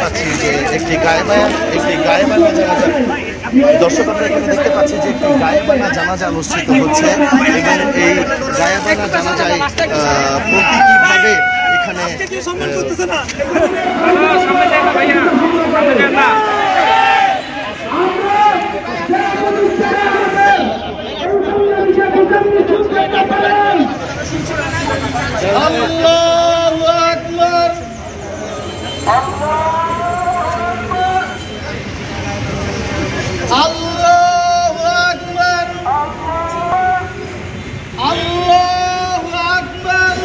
পাচ্ছি যে একটি গায়েবানা জানাজা। দর্শক আমরা এখানে দেখতে পাচ্ছি যে একটি গায়েবানা জানাজা অনুষ্ঠিত হচ্ছে এবং এই গায়েবানা জানাজায় প্রতীকীভাবে এখানে আল্লাহু আকবার আল্লাহু আকবার আল্লাহু আকবার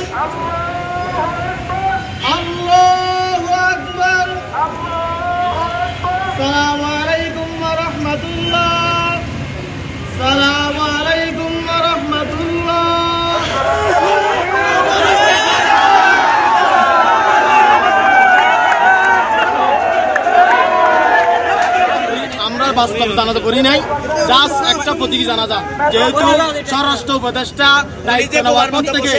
আল্লাহু আকবার। আসসালামু আলাইকুম ওয়া রাহমাতুল্লাহ। আসসালামু আলাইকুম ওয়া রাহমাতুল্লাহ। আমরা বাস্তব জানাজা করি নাই, জাস্ট একটা প্রতীকী জানাজা। যেহেতু স্বরাষ্ট্র উপদেষ্টা দায়িত্ব নেওয়ার পর থেকে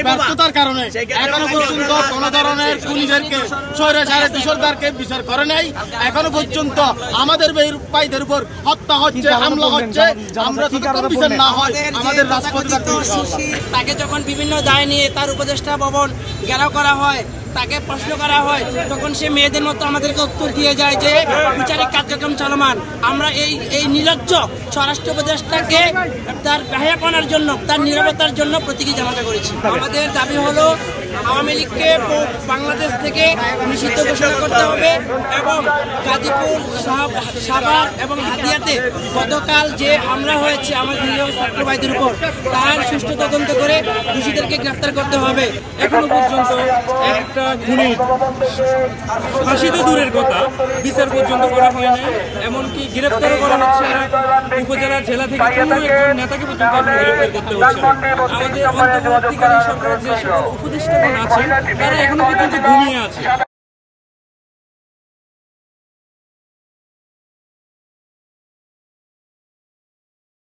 ব্যর্থতার কারণে এখনো পর্যন্ত কোন ধরনের খুনিদেরকে স্বৈরাচারী দোষরদেরকে বিচার করে নাই। এখনো পর্যন্ত আমাদের ভাইদের উপর হত্যা হচ্ছে, হামলা হচ্ছে। আমরা যতক্ষণ বিচার না হয় আমাদের রাজপথে তাকে যখন বিভিন্ন দায় নিয়ে তার উপদেষ্টা ভবন ঘেরাও করা হয়, তাকে প্রশ্ন করা হয়, তখন সে মেয়েদের মতো আমাদেরকে উত্তর দিয়ে যায় যে বিচারিক কার্যক্রম চলমান। আমরা এই নির্লজ্জ স্বরাষ্ট্র উপদেষ্টাকে তার বেহায়াপনার জন্য, তার নীরবতার জন্য প্রতীকী জানাজা করেছি। আমাদের দাবি হলো আওয়ামী লীগকে বাংলাদেশ থেকে নিষিদ্ধ ঘোষণা করতে হবে এবং গাজীপুর, সাভার এবং হাতিয়াতে গতকাল যে হামলা হয়েছে আমাদের নিরীহ ছাত্র ভাইদের উপর, তার সুষ্ঠু তদন্ত করে দোষীদেরকে গ্রেফতার করতে হবে। এখনো পর্যন্ত একটা খুনি ফাঁসি তো দূরের কথা, বিচার পর্যন্ত করা হয় না, এমনকি গ্রেফতারও করা হচ্ছে না। উপজেলা, জেলা থেকে কোনো একজন নেতাকে পর্যন্ত গ্রেফতার করতে হচ্ছে না। আমাদের অন্তর্বর্তীকালীন সরকারের যে সকল উপদেষ্টাগণ আছেন তারা এখনো পর্যন্ত ঘুমিয়ে আছে।